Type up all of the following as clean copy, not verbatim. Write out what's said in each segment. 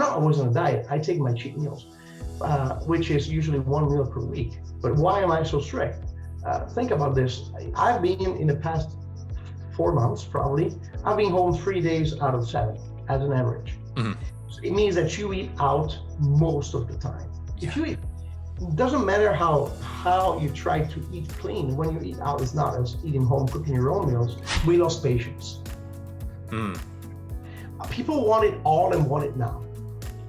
not always on a diet. I take my cheat meals, which is usually 1 meal per week. But why am I so strict? Think about this. I've been in the past 4 months, probably, I've been home 3 days out of 7 as an average. So it means that you eat out most of the time. If you eat, it doesn't matter how you try to eat clean. When you eat out, it's not as eating home, cooking your own meals. We lost patience. People want it all and want it now.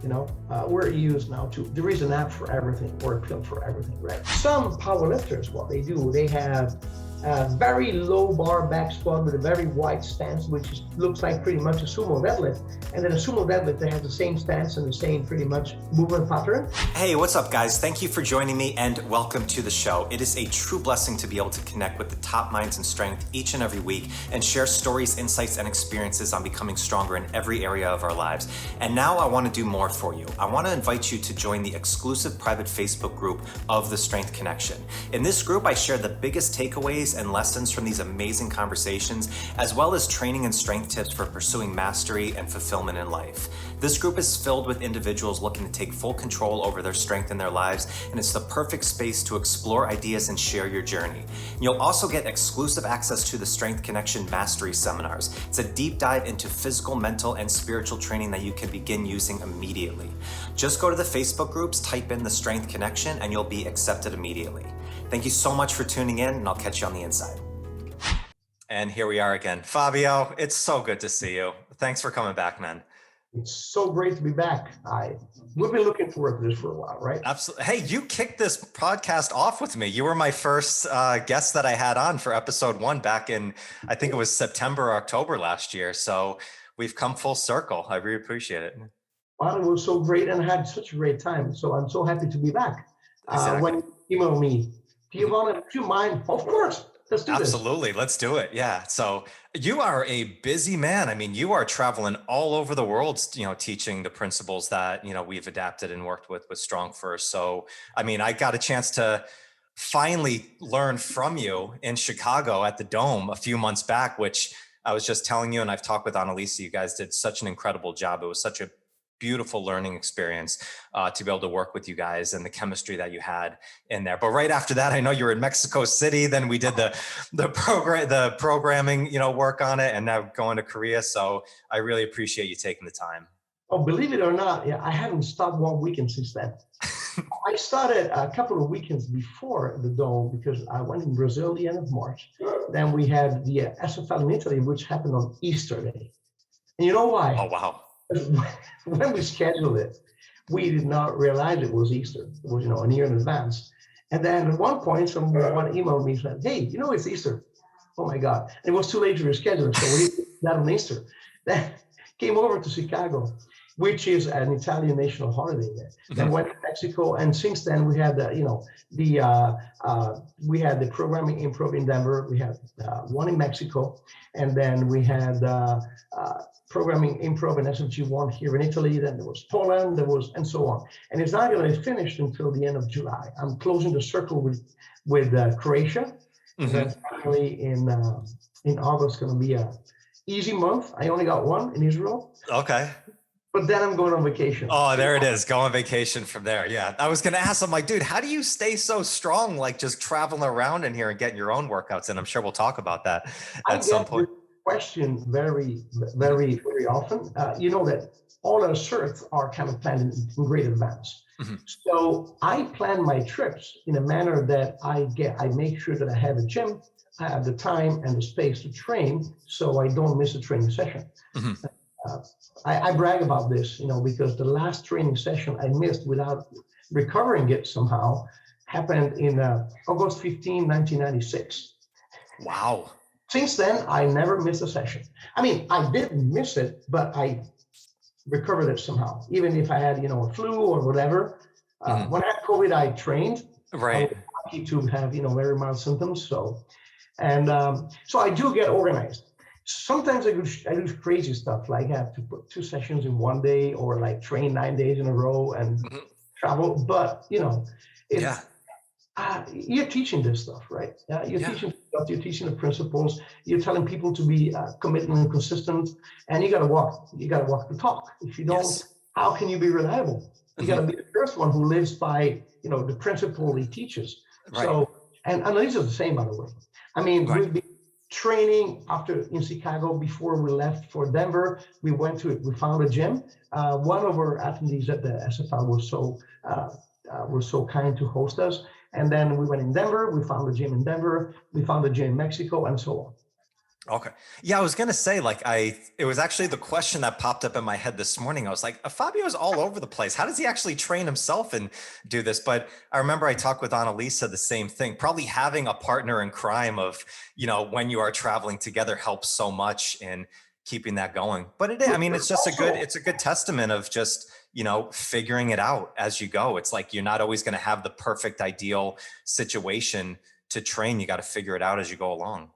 You know, we're used now to, there is an app for everything or a pill for everything, right? Some powerlifters, what they do, they have a very low bar back squat with a very wide stance, which looks like pretty much a sumo deadlift. And then a sumo deadlift that has the same stance and the same pretty much movement pattern. Hey, what's up guys? Thank you for joining me and welcome to the show. It is a true blessing to be able to connect with the top minds in strength each and every week and share stories, insights, and experiences on becoming stronger in every area of our lives. And now I want to do more for you. I want to invite you to join the exclusive private Facebook group of The Strength Connection. In this group, I share the biggest takeaways and lessons from these amazing conversations, as well as training and strength tips for pursuing mastery and fulfillment in life. This group is filled with individuals looking to take full control over their strength in their lives, and it's the perfect space to explore ideas and share your journey. You'll also get exclusive access to the Strength Connection Mastery Seminars. It's a deep dive into physical, mental, and spiritual training that you can begin using immediately. Just go to the Facebook groups, type in the Strength Connection, and you'll be accepted immediately. Thank you so much for tuning in, and I'll catch you on the inside. And here we are again. Fabio, it's so good to see you. Thanks for coming back, man. It's so great to be back. We've been looking forward to this for a while, right? Absolutely. Hey, you kicked this podcast off with me. You were my first guest that I had on for episode 1 back in, I think it was September or October last year. So we've come full circle. I really appreciate it. Well, it was so great and I had such a great time. So I'm so happy to be back. Exactly. When you email me, do you mind? Of course. Let's do this. Absolutely. Let's do it. Yeah. So you are a busy man. I mean, you are traveling all over the world, teaching the principles that, we've adapted and worked with StrongFirst. So, I mean, I got a chance to finally learn from you in Chicago at the Dome a few months back, which I was just telling you, and I've talked with Analisa, you guys did such an incredible job. It was such a beautiful learning experience to be able to work with you guys and the chemistry that you had in there. But right after that, I know you were in Mexico City. Then we did the programming, work on it, and now going to Korea. So I really appreciate you taking the time. Oh, believe it or not, yeah, I haven't stopped one weekend since then. I started a couple of weekends before the Dome because I went in Brazil the end of March. Then we had the SFL in Italy, which happened on Easter Day. And you know why? Oh, wow. When we scheduled it, we did not realize it was Easter. It was, a year in advance. And then at one point, someone emailed me and said, hey, it's Easter. Oh my God. And it was too late to reschedule it. So we did that on Easter. Then came over to Chicago, which is an Italian national holiday there. Then went to Mexico. And since then we had we had the Programming Improv in Denver. We had one in Mexico. And then we had Programming Improv and SFG1 here in Italy. Then there was Poland, and so on. And it's not going to be finished until the end of July. I'm closing the circle with Croatia. And then finally in August, going to be a easy month. I only got one in Israel. Okay. But then I'm going on vacation. Oh, there it is. Go on vacation from there. Yeah. I was going to ask, I'm like, dude, how do you stay so strong? Like just traveling around in here and getting your own workouts in? I'm sure we'll talk about that at some point. Question very, very, very often. You know that all our certs are kind of planned in great advance. So I plan my trips in a manner that I make sure that I have a gym, I have the time and the space to train, so I don't miss a training session. I brag about this, because the last training session I missed without recovering it somehow happened in August 15, 1996. Wow. Since then, I never missed a session. I mean, I didn't miss it, but I recovered it somehow. Even if I had, a flu or whatever. When I had COVID, I trained. Right. I was lucky to have, very mild symptoms. So I do get organized. Sometimes I do crazy stuff, like I have to put 2 sessions in one day or like train 9 days in a row and travel. But, you're teaching this stuff, right? Teaching stuff, you're teaching the principles, you're telling people to be committed and consistent, and you got to walk the talk. If you don't how can you be reliable? You got to be the first one who lives by, the principle he teaches. Right. So, and Analisa is the same, by the way. I mean, Right. we've been training in Chicago before we left for Denver. We found a gym. One of our athletes at the SFL were so kind to host us. And then we went in Denver. We found a gym in Denver. We found a gym in Mexico, and so on. Okay. Yeah, I was going to say, it was actually the question that popped up in my head this morning. I was like, Fabio's all over the place. How does he actually train himself and do this? But I remember I talked with Analisa, the same thing. Probably having a partner in crime of, when you are traveling together helps so much in keeping that going. But it's just it's a good testament of just, figuring it out as you go. It's like, you're not always going to have the perfect ideal situation to train. You got to figure it out as you go along.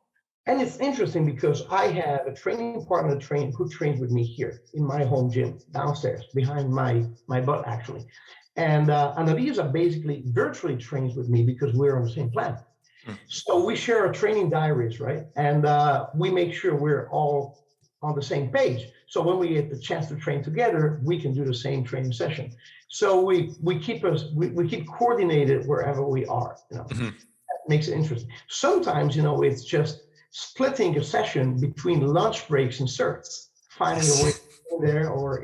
And it's interesting because I have a training partner who trains with me here in my home gym downstairs behind my butt, actually. And Analisa basically virtually trains with me because we're on the same planet. So we share our training diaries, right? And we make sure we're all on the same page. So when we get the chance to train together, we can do the same training session. So we keep coordinated wherever we are. That makes it interesting. Sometimes, it's just splitting a session between lunch breaks and certs, finding a way there, or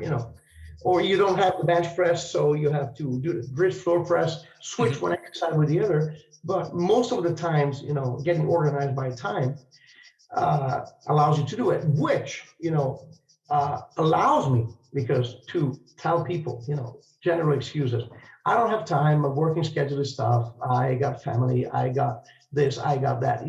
you don't have the bench press, so you have to do the bridge floor press, switch one exercise with the other. But most of the times, getting organized by time allows you to do it, which, allows me to tell people, general excuses. I don't have time, my working schedule is stuff, I got family, I got this, I got that.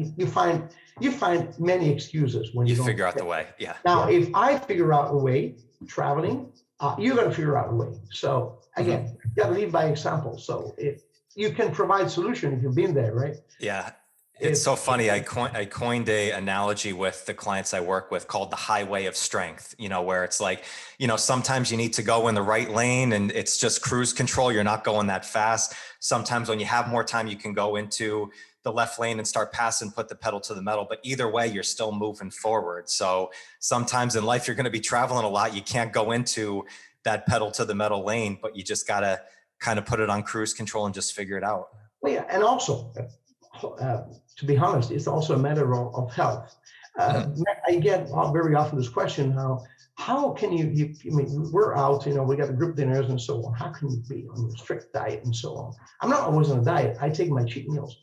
You find many excuses when you figure out the way. Yeah. Now, if I figure out a way, traveling, you got to figure out a way. So again, you got to lead by example. So if you can provide solution if you've been there, right? Yeah. It's so funny. I coined a analogy with the clients I work with called the highway of strength, where it's like, sometimes you need to go in the right lane and it's just cruise control. You're not going that fast. Sometimes when you have more time, you can go into the left lane and start passing, put the pedal to the metal, but either way, you're still moving forward. So sometimes in life, you're going to be traveling a lot. You can't go into that pedal to the metal lane, but you just got to kind of put it on cruise control and just figure it out. Well, yeah. And also, to be honest, it's also a matter of health. I get very often this question, how can you we're out, we got the group dinners and so on. How can you be on a strict diet and so on? I'm not always on a diet. I take my cheat meals,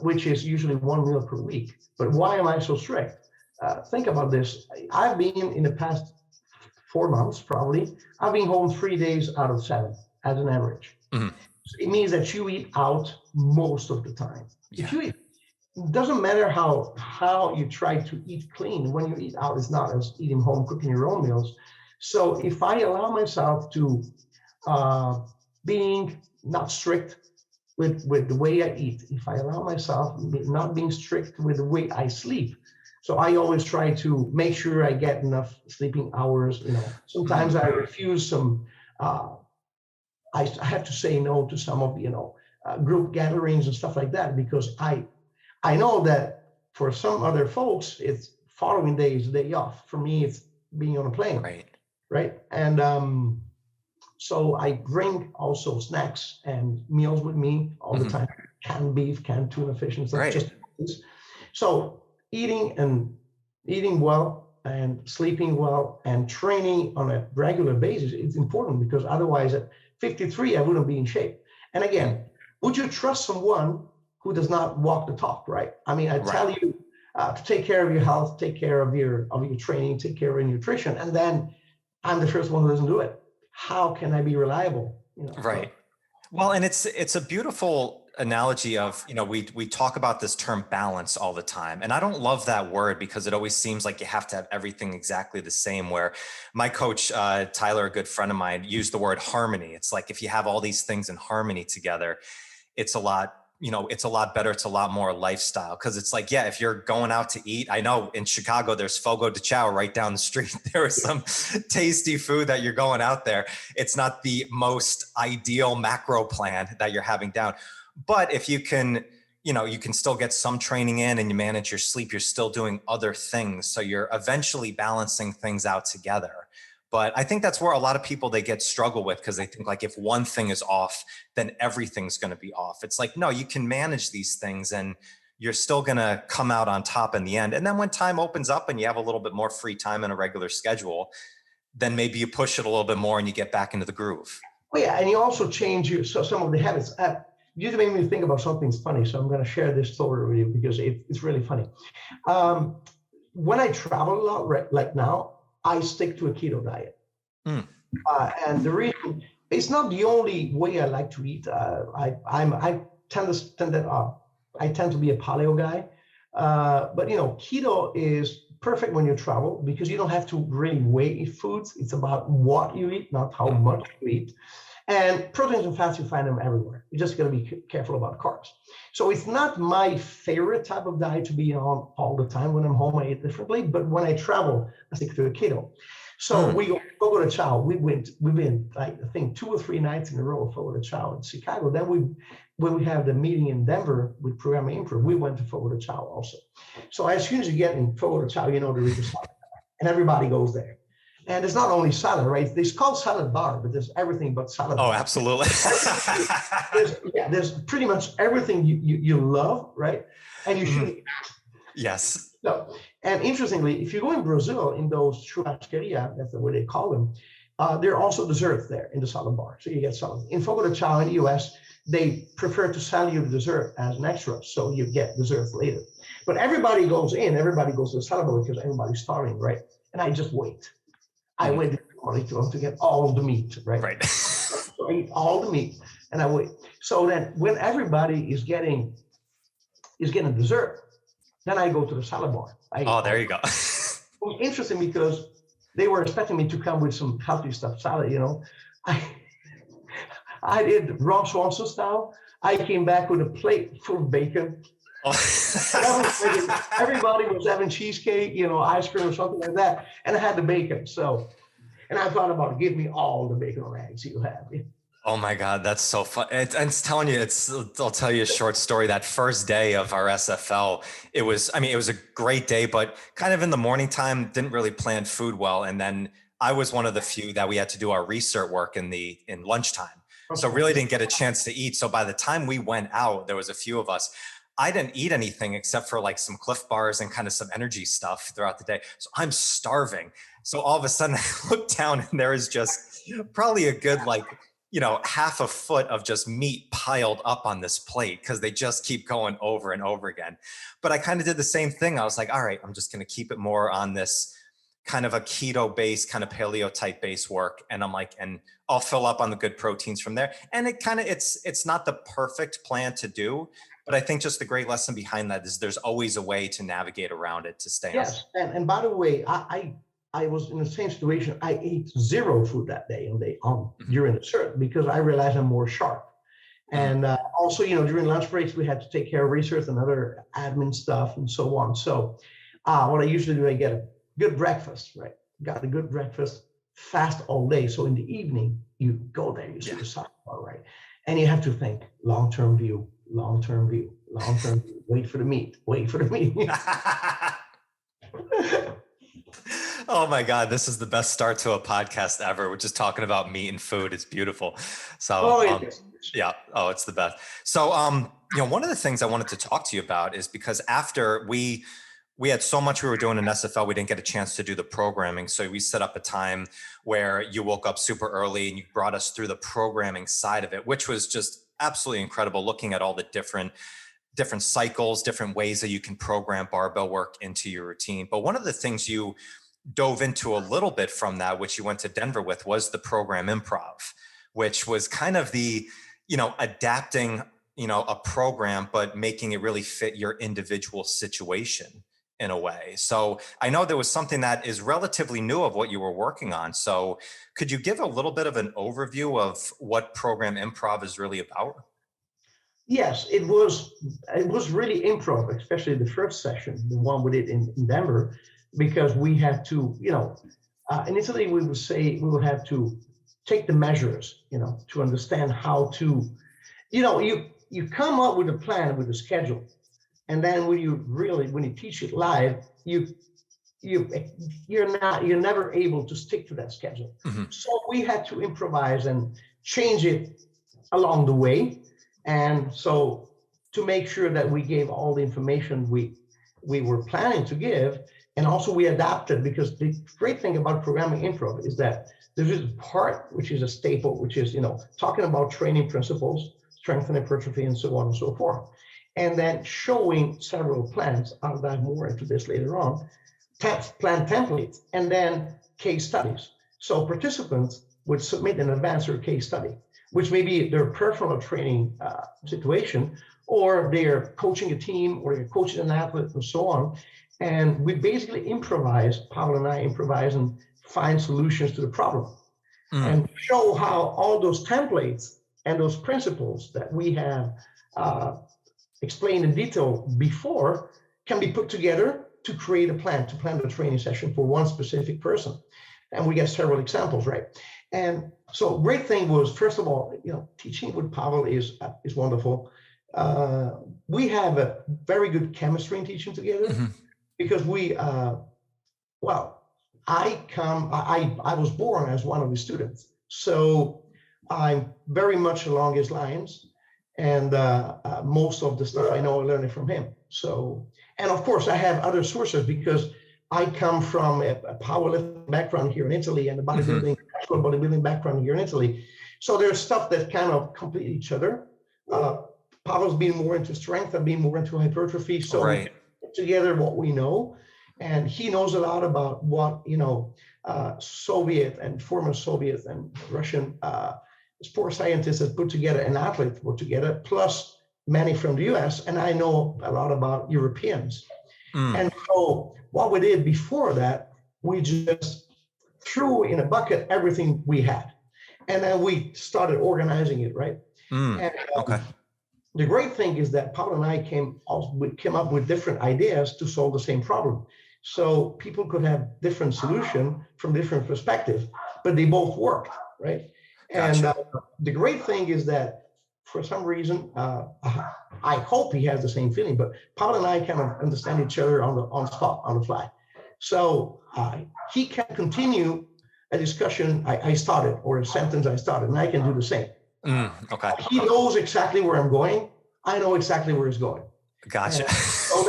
which is usually one meal per week. But why am I so strict? Think about this. I've been in the past 4 months, probably, I've been home 3 days out of 7 as an average. So it means that you eat out most of the time. Yeah. If you eat, it doesn't matter how you try to eat clean. When you eat out, it's not as eating home, cooking your own meals. So if I allow myself to being not strict with the way I eat, if I allow myself not being strict with the way I sleep, so I always try to make sure I get enough sleeping hours. Sometimes I refuse some. I have to say no to some of group gatherings and stuff like that because I know that for some other folks it's following day is the day off. For me, it's being on a plane. Right. And so I bring also snacks and meals with me all the time. Canned beef, canned tuna fish, and stuff. So eating well and sleeping well and training on a regular basis is important because otherwise at 53 I wouldn't be in shape. And again, would you trust someone who does not walk the talk, right? I mean, I tell you to take care of your health, take care of your training, take care of your nutrition, and then I'm the first one who doesn't do it. How can I be reliable? Right. Well, and it's a beautiful analogy of, we talk about this term balance all the time. And I don't love that word because it always seems like you have to have everything exactly the same, where my coach, Tyler, a good friend of mine, used the word harmony. It's like, if you have all these things in harmony together, it's a lot better. It's a lot more lifestyle. Cause it's like, yeah, if you're going out to eat, I know in Chicago, there's Fogo de Chao right down the street. There is some tasty food that you're going out there. It's not the most ideal macro plan that you're having down. But if you can, you can still get some training in and you manage your sleep, you're still doing other things. So you're eventually balancing things out together. But I think that's where a lot of people, they struggle with, because they think like if one thing is off, then everything's going to be off. It's like, no, you can manage these things and you're still going to come out on top in the end. And then when time opens up and you have a little bit more free time in a regular schedule, then maybe you push it a little bit more and you get back into the groove. Oh yeah, and you also change some of the habits. You just made me think about something funny, so I'm going to share this story with you because it's really funny. When I travel a lot, right, like now, I stick to a keto diet. And the reason, it's not the only way I like to eat. I tend to be a paleo guy. But keto is perfect when you travel because you don't have to really weigh foods. It's about what you eat, not how much you eat. And proteins and fats, you find them everywhere. You just got to be careful about carbs. So it's not my favorite type of diet to be on all the time. When I'm home, I eat differently. But when I travel, I stick to a keto. So we go to chow. We've been like, I think 2 or 3 nights in a row of Fogo de Chao in Chicago. Then when we have the meeting in Denver with Program Improv, we went to Fogo de Chao also. So as soon as you get in Fogo de Chao, you know there is a salad bar, and everybody goes there. And it's not only salad, right? It's called salad bar, but there's everything but salad. Oh, bar. Absolutely. there's pretty much everything you love, right? And you should eat. Yes. So, and interestingly, if you go in Brazil, in those churrascaria, that's the way they call them, there are also desserts there in the salad bar. So you get salad. In Fogo de Chao in the US, they prefer to sell you the dessert as an extra, so you get desserts later. But everybody goes to the salad bar because everybody's starving, right? And I just wait. I wait to get all the meat, right? Right. So I eat all the meat and I wait. So then when everybody is getting dessert, then I go to the salad bar. There you go. It was interesting because they were expecting me to come with some healthy stuff, salad, I did Ron Swanson style. I came back with a plate full of bacon. Everybody was having cheesecake, ice cream or something like that. And I had the bacon. So, and I thought about give me all the bacon or eggs you have. Oh my God, that's so fun. It's telling you, I'll tell you a short story. That first day of our SFL, it was a great day, but kind of in the morning time, didn't really plan food well. And then I was one of the few that we had to do our research work in lunchtime. So really didn't get a chance to eat. So by the time we went out, there was a few of us. I didn't eat anything except for like some Cliff Bars and kind of some energy stuff throughout the day. So I'm starving. So all of a sudden I look down and there is just probably a good half a foot of just meat piled up on this plate because they just keep going over and over again. But I kind of did the same thing. I was like, all right, I'm just going to keep it more on this kind of a keto based, kind of paleo type based work. And I'm like, and I'll fill up on the good proteins from there. And it's not the perfect plan to do, but I think just the great lesson behind that is there's always a way to navigate around it to stay. Yes. And by the way, I was in the same situation. I ate zero food that day during the cert because I realized I'm more sharp. And also, during lunch breaks, we had to take care of research and other admin stuff and so on. So what I usually do, I get a good breakfast, right? Got a good breakfast, fast all day. So in the evening, you go there, you see the sun, all right? And you have to think long-term view, wait for the meat. Oh my God, this is the best start to a podcast ever. We're just talking about meat and food. It's beautiful. So it's the best. So one of the things I wanted to talk to you about is because after we had so much we were doing in SFL, we didn't get a chance to do the programming. So we set up a time where you woke up super early and you brought us through the programming side of it, which was just absolutely incredible, looking at all the different cycles, different ways that you can program barbell work into your routine. But one of the things you dove into a little bit from that, which you went to Denver with, was the Program Improv, which was kind of the, adapting, a program, but making it really fit your individual situation in a way. So I know there was something that is relatively new of what you were working on. So could you give a little bit of an overview of what Program Improv is really about? Yes, it was really improv, especially the first session, the one we did in Denver, because we had to, initially we would have to take the measures, to understand how to, you come up with a plan with a schedule. And then when you teach it live, you you're never able to stick to that schedule. So we had to improvise and change it along the way. And so to make sure that we gave all the information we were planning to give, and also we adapted, because the great thing about programming improv is that there is a part which is a staple, which is, talking about training principles, strength and hypertrophy, and so on and so forth. And then showing several plans. I'll dive more into this later on. Plan templates, and then case studies. So participants would submit in advance their case study, which may be their personal training situation, or they're coaching a team, or they're coaching an athlete, and so on. And we basically improvise, Pavel and I improvise and find solutions to the problem, and show how all those templates and those principles that we have explained in detail before can be put together to create a plan, to plan the training session for one specific person. And we get several examples, right? And so great thing was, first of all, teaching with Pavel is wonderful. We have a very good chemistry in teaching together, because I was born as one of his students. So I'm very much along his lines, and most of the stuff I know, I learned it from him. So, and of course I have other sources, because I come from a powerlifting background here in Italy, and a bodybuilding background here in Italy. So there's stuff that kind of complete each other. Pavel's being more into strength, I'm being more into hypertrophy. So we put together what we know, and he knows a lot about what, Soviet and former Soviet and Russian sports scientists have put together, and athletes put together, plus many from the US, and I know a lot about Europeans. And so what we did before that, we just threw in a bucket everything we had, and then we started organizing it, right? The great thing is that Pavel and I came up with different ideas to solve the same problem. So people could have different solutions from different perspectives, but they both worked, right? Gotcha. And the great thing is that for some reason, I hope he has the same feeling, but Pavel and I kind of understand each other on the fly. So he can continue a discussion I started, or a sentence I started, and I can do the same. He knows exactly where I'm going. I know exactly where he's going. Gotcha. So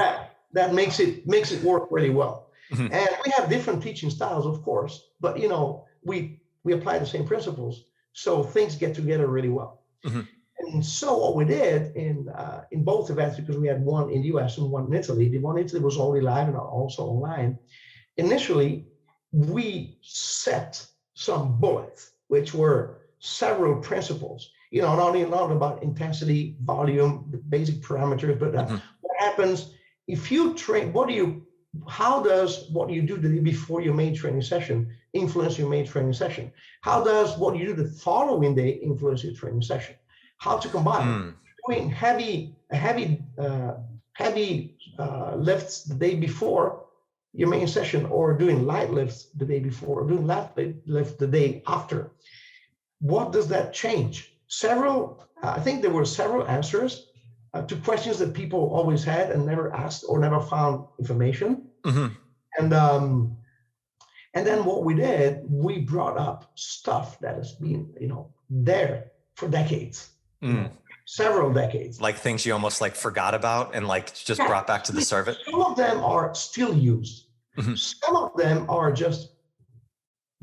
that makes it work really well. And we have different teaching styles, of course, but we apply the same principles, so things get together really well. And so what we did in both events, because we had one in the US and one in Italy, the one in Italy was already live and also online. Initially, we set some bullets, which were several principles, not about intensity, volume, the basic parameters, but what happens if you train, how does what you do the day before your main training session influence your main training session? How does what you do the following day influence your training session? How to combine doing heavy lifts the day before your main session, or doing light lifts the day before, or doing light lift the day after. What does that change? I think there were several answers to questions that people always had and never asked or never found information. And then what we did, we brought up stuff that has been, there for decades, several decades. Like things you almost forgot about and just brought back to the surface. Some of them are still used. Some of them are just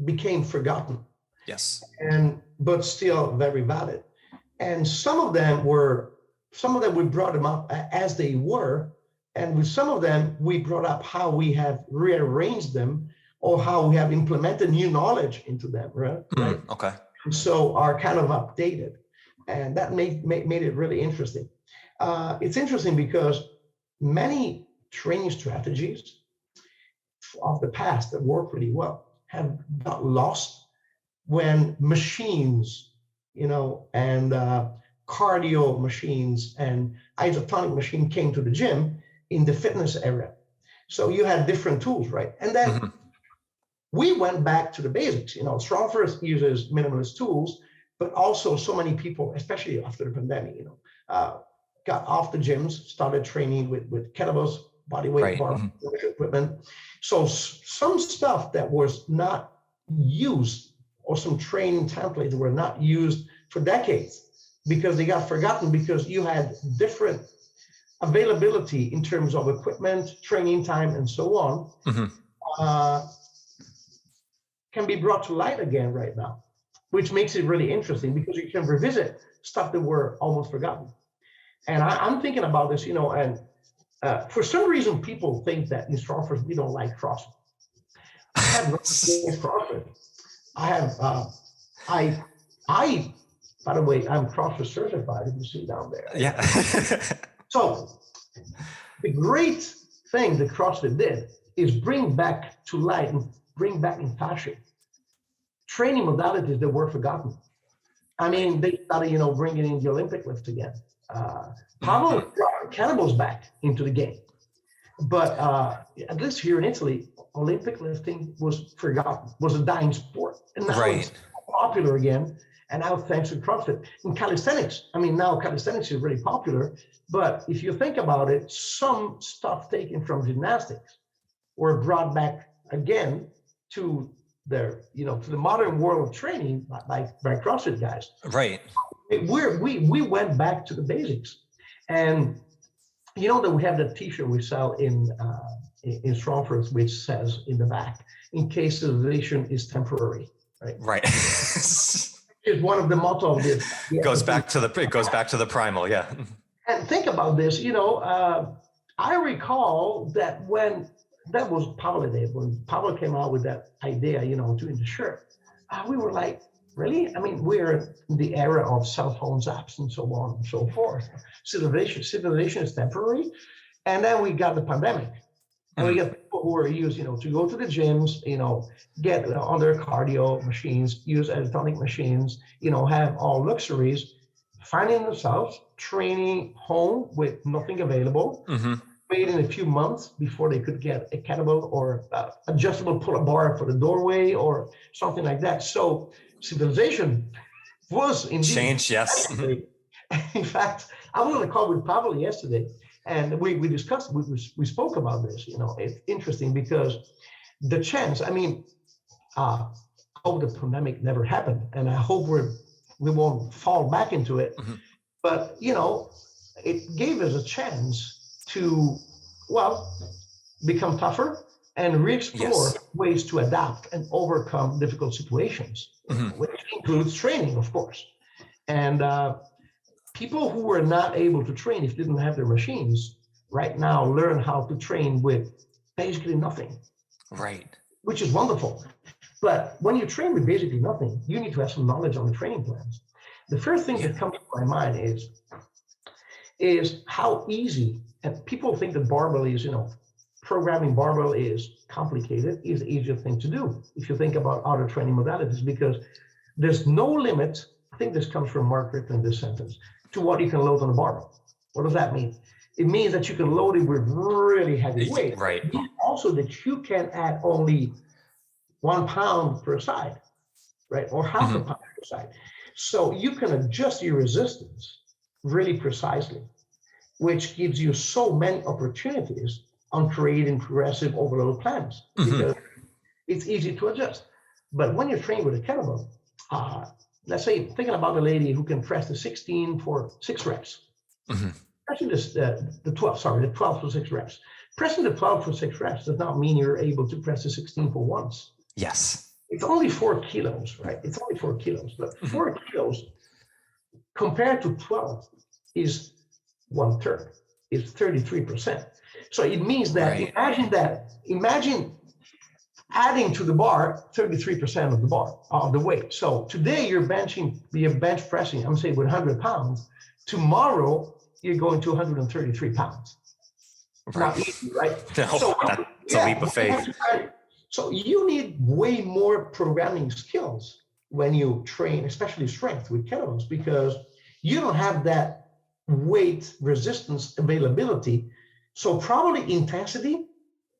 became forgotten. Yes. But still very valid. And some of them we brought them up as they were. And with some of them, we brought up how we have rearranged them, or how we have implemented new knowledge into them, right? Okay. So are kind of updated. And that made it really interesting. It's interesting because many training strategies of the past that work really well have got lost when machines, and cardio machines and isotonic machine came to the gym in the fitness area. So you had different tools, right? And then we went back to the basics. StrongFirst uses minimalist tools, but also so many people, especially after the pandemic, got off the gyms, started training with kettlebells, bodyweight Right. bar equipment. So some stuff that was not used, or some training templates that were not used for decades, because they got forgotten because you had different availability in terms of equipment, training time, and so on, can be brought to light again right now, which makes it really interesting because you can revisit stuff that were almost forgotten. And I'm thinking about this, and for some reason, people think that in StrongFirst we don't like CrossFit. I have nothing against CrossFit. By the way, I'm CrossFit certified, if you see down there. Yeah. So the great thing that CrossFit did is bring back to light and bring back in fashion training modalities that were forgotten. I mean, they started, bringing in the Olympic lift again. Pavel brought kettlebells back into the game. But at least here in Italy, Olympic lifting was forgotten, was a dying sport. And now it's popular again. And now thanks to CrossFit. In calisthenics, now calisthenics is really popular. But if you think about it, some stuff taken from gymnastics were brought back again to the modern world of training by CrossFit guys. Right. We went back to the basics. And you know that we have that T-shirt we sell in StrongFirst, which says in the back, in case civilization is temporary. Right. Is one of the motto of this. It goes back to the primal, yeah. And think about this, I recall that when that was Pavel day, when Pavel came out with that idea, doing the shirt, we were like, really? We're in the era of cell phones, apps, and so on and so forth. Civilization is temporary. And then we got the pandemic. And we got people who are used, to go to the gyms, get on their cardio machines, use electronic machines, have all luxuries, finding themselves training home with nothing available, waiting a few months before they could get a kettlebell or adjustable pull-up bar for the doorway or something like that. So civilization was indeed change, yes. In fact, I was on a call with Pavel yesterday. And we discussed, we spoke about this, it's interesting because the chance, I hope the pandemic never happened. And I hope we won't fall back into it. But, it gave us a chance to, become tougher and re-explore ways to adapt and overcome difficult situations, which includes training, of course. And, people who were not able to train if they didn't have their machines right now learn how to train with basically nothing. Right. Which is wonderful. But when you train with basically nothing, you need to have some knowledge on the training plans. The first thing that comes to my mind is how easy, and people think that barbell is, programming barbell is complicated, is the easiest thing to do if you think about other training modalities, because there's no limit. I think this comes from Mark Rickland, this sentence, to what you can load on a barbell. What does that mean? It means that you can load it with really heavy weight. Right. It means also that you can add only 1 pound per side, right? Or half a pound per side. So you can adjust your resistance really precisely, which gives you so many opportunities on creating progressive overload plans because it's easy to adjust. But when you're training with a kettlebell, let's say, thinking about the lady who can press the 16 for 6 reps. Pressing the 12 for 6 reps. Pressing the 12 for 6 reps does not mean you're able to press the 16 for once. Yes. It's only 4 kilos, right? It's only 4 kilos. But 4 kilos compared to 12 is 1/3. It's 33%. So it means that, imagine adding to the bar 33% of the bar of the weight. So today you're bench pressing, I'm saying with 100 pounds. Tomorrow you're going to 133 pounds. Not easy, right? No, so that's a leap of faith. So you need way more programming skills when you train, especially strength with kettlebells, because you don't have that weight resistance availability. So probably intensity,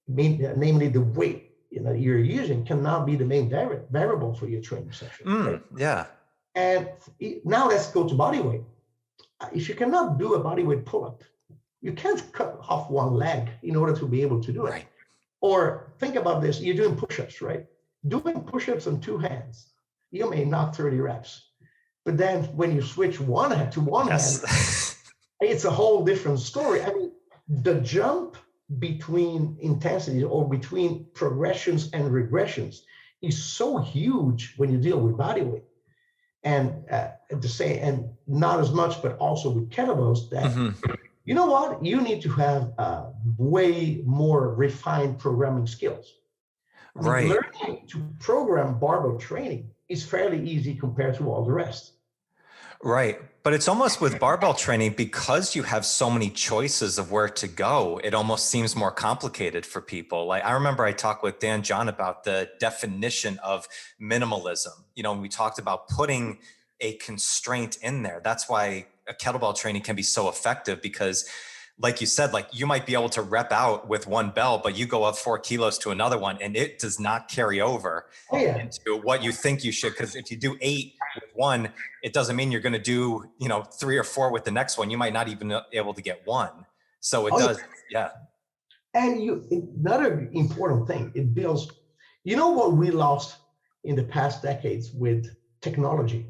namely the weight you're using, cannot be the main variable for your training session. Right? Yeah. And now let's go to body weight. If you cannot do a body weight pull-up You can't cut off one leg in order to be able to do it. Right. Or think about this, you're doing push-ups, right? Doing push-ups on two hands, you may knock 30 reps. But then when you switch one hand to one hand, it's a whole different story. I mean, the jump between intensities or between progressions and regressions is so huge when you deal with body weight. And and not as much, but also with kettlebells that, you know what, you need to have way more refined programming skills. I mean, learning to program barbell training is fairly easy compared to all the rest. Right. But it's almost with barbell training, because you have so many choices of where to go, it almost seems more complicated for people. Like, I remember I talked with Dan John about the definition of minimalism. You know, we talked about putting a constraint in there. That's why a kettlebell training can be so effective, because like you said, like, you might be able to rep out with one bell, but you go up 4 kilos to another one and it does not carry over into what you think you should. Because if you do 8 with one, it doesn't mean you're going to do, 3 or 4 with the next one. You might not even be able to get one. So it does. Yeah. And another important thing, it builds, what we lost in the past decades with technology?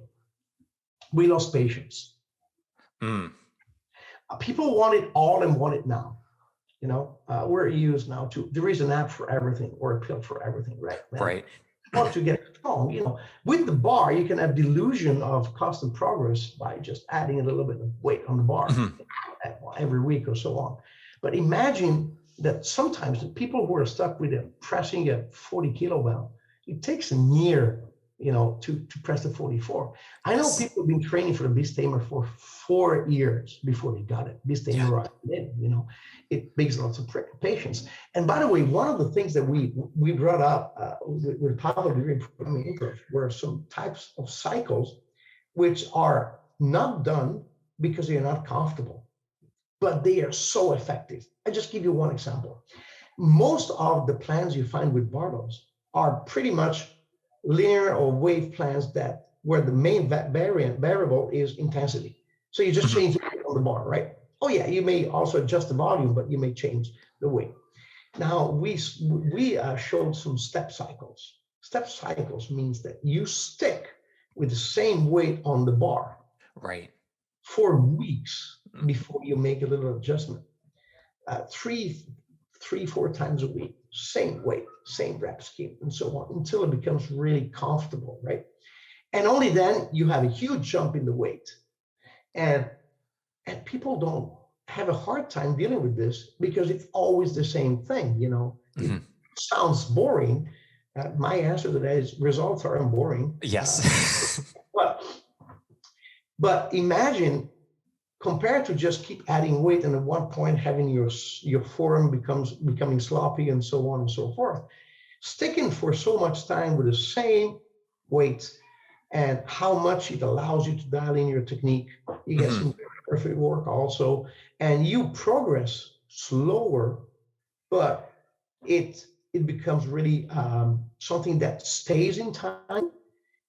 We lost patience. People want it all and want it now. We're used now to, there is an app for everything or a pill for everything, right? Right. Want to get strong, with the bar, you can have the illusion of constant progress by just adding a little bit of weight on the bar every week or so on. But imagine that sometimes the people who are stuck with pressing a 40 kilo bell, it takes a year, to press the 44. I know people have been training for the beast tamer for 4 years before they got it. Beast tamer, it makes lots of patience. And by the way, one of the things that we brought up with Pavel during Program Improv were some types of cycles which are not done because they are not comfortable, but they are so effective. I just give you one example. Most of the plans you find with barbells are pretty much linear or wave plans where the main variable is intensity. So you just change it on the bar, right? Oh yeah, you may also adjust the volume, but you may change the weight. Now we showed some step cycles. Step cycles means that you stick with the same weight on the bar, right, for weeks before you make a little adjustment. 3-4 times a week, same weight, same rep scheme, and so on, until it becomes really comfortable, right? And only then you have a huge jump in the weight. And people don't have a hard time dealing with this because it's always the same thing, It sounds boring. My answer to that is results aren't boring. Yes. But imagine, compared to just keep adding weight and at one point having your forearm becoming sloppy and so on and so forth, sticking for so much time with the same weights and how much it allows you to dial in your technique. You get some perfect work also, and you progress slower, but it becomes really something that stays in time,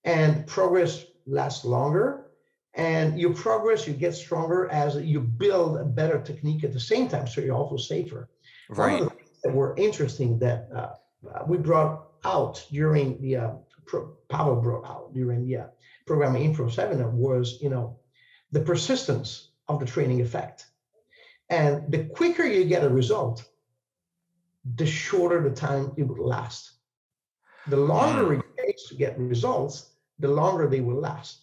and progress lasts longer. And your progress, you get stronger as you build a better technique at the same time, so you're also safer. Right. One of the things that were interesting that we brought out during the Pavel brought out during the Program Improv seminar was, the persistence of the training effect. And the quicker you get a result, the shorter the time it will last. The longer it takes to get results, the longer they will last.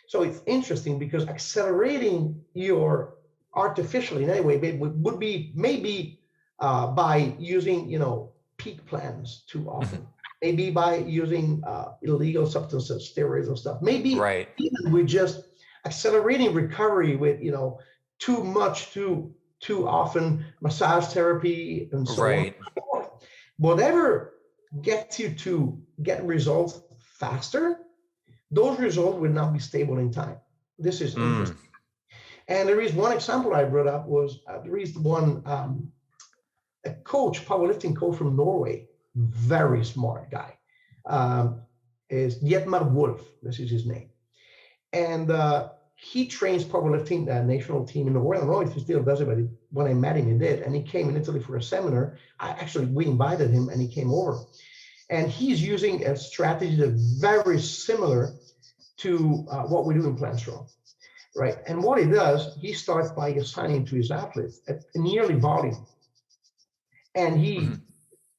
So it's interesting because accelerating your artificially in any way would be maybe by using, peak plans too often, maybe by using illegal substances, steroids and stuff, maybe even with just accelerating recovery with, too much, too often massage therapy and so on. Whatever gets you to get results faster, those results will not be stable in time. This is interesting. And there is one example I brought up was there is one a coach, powerlifting coach from Norway, very smart guy, is Dietmar Wolf. This is his name. And he trains powerlifting, the national team in the world. I don't know if he still does it, but when I met him, he did. And he came in Italy for a seminar. We invited him and he came over. And he's using a strategy that's very similar to what we do in Plant Strong, right? And what he does, he starts by assigning to his athletes a yearly volume. And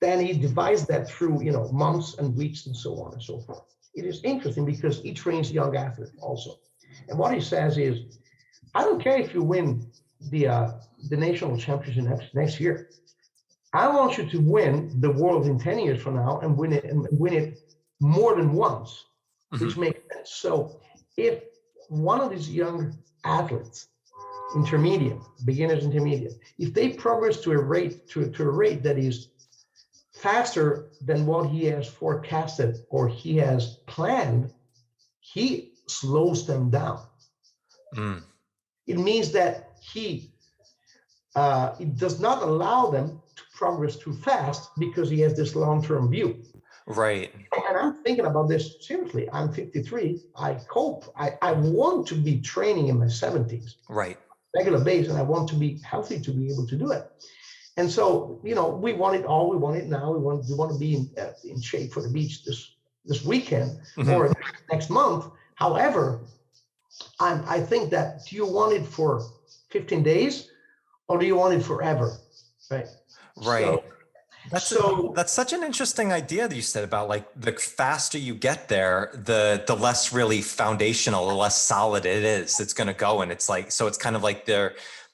then he divides that through, months and weeks and so on and so forth. It is interesting because he trains young athletes also. And what he says is, I don't care if you win the national championship next year. I want you to win the world in 10 years from now and win it more than once, which makes sense. So if one of these young athletes, beginners intermediate, if they progress to a rate that is faster than what he has forecasted or he has planned, he slows them down. It means that it does not allow them to progress too fast because he has this long-term view. Right. And I'm thinking about this seriously. I'm 53. I hope I want to be training in my 70s. Right. Regular base, and I want to be healthy to be able to do it. And so, we want it all. We want it now. We want to be in shape for the beach this weekend or next month. However, I think that, do you want it for 15 days or do you want it forever? Right. Right. That's such an interesting idea that you said about, like, the faster you get there, the less really foundational, the less solid it is. It's going to go. And it's like, so it's kind of like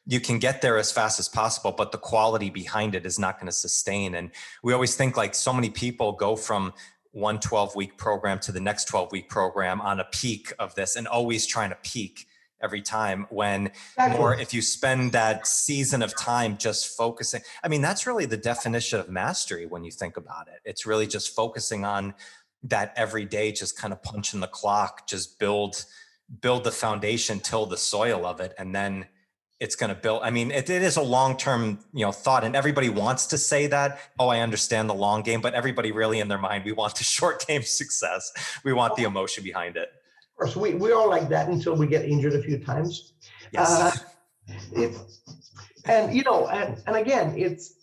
you can get there as fast as possible, but the quality behind it is not going to sustain. And we always think, like, so many people go from one 12-week program to the next 12-week program on a peak of this and always trying to peak every time, when more, if you spend that season of time just focusing, I mean, that's really the definition of mastery when you think about it. It's really just focusing on that every day, just kind of punching the clock, just build the foundation, till the soil of it, and then it's going to build. I mean, it is a long-term, thought, and everybody wants to say that, oh, I understand the long game, but everybody really in their mind, we want the short game success. We want the emotion behind it. Of course, we're all like that until we get injured a few times. Yes. And again, it's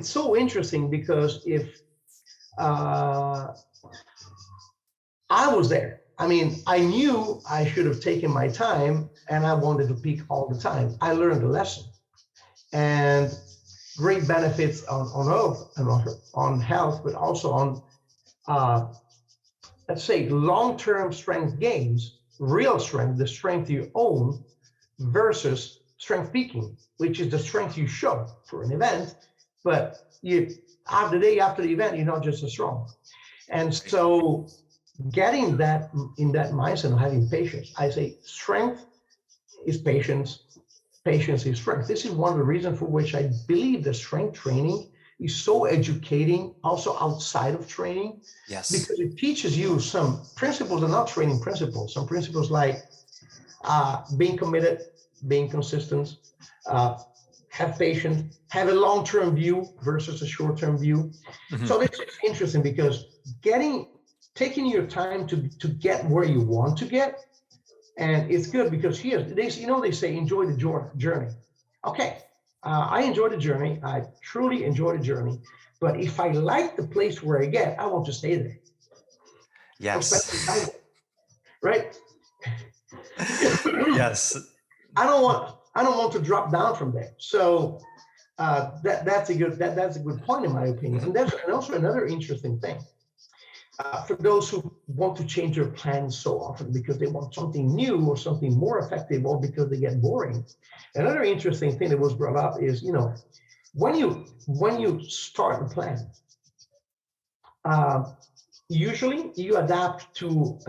so interesting because if I was there, I mean, I knew I should have taken my time and I wanted to peak all the time. I learned a lesson, and great benefits on health, but also on, let's say, long-term strength gains, real strength, the strength you own, versus strength peaking, which is the strength you show for an event, but the day after the event, you're not just as strong. And so getting that in that mindset of having patience, I say strength is patience, patience is strength. This is one of the reasons for which I believe that strength training is so educating, also outside of training. Yes. Because it teaches you some principles, and not training principles, some principles like being committed, being consistent, have patience, have a long-term view versus a short-term view. So this is interesting because taking your time to get where you want to get, and it's good because they say enjoy the journey. Okay, I enjoy the journey. I truly enjoy the journey. But if I like the place where I get, I want to stay there. Yes. Right. Yes. I don't want to drop down from there. So that's a good point in my opinion. And there's also another interesting thing. For those who want to change their plans so often because they want something new or something more effective, or because they get boring. Another interesting thing that was brought up is, when you start a plan, usually you adapt to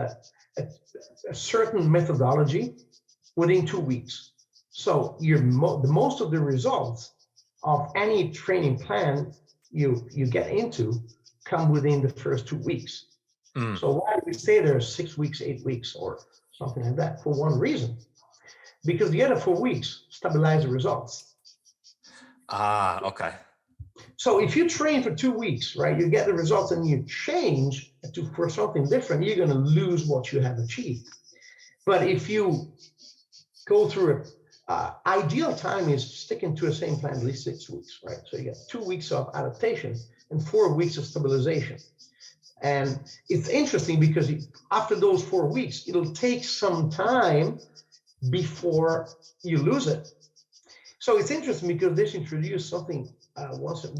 a certain methodology within 2 weeks. So most of the results of any training plan you get into come within the first 2 weeks. So why do we say there's 6 weeks, 8 weeks, or something like that? For one reason, because the other 4 weeks stabilize the results. Okay. So if you train for 2 weeks, right, you get the results and you change for something different, you're going to lose what you have achieved. But if you go through it. Ideal time is sticking to the same plan at least 6 weeks, right? So you get 2 weeks of adaptation and 4 weeks of stabilization. And it's interesting because after those 4 weeks, it'll take some time before you lose it. So it's interesting because this introduced something.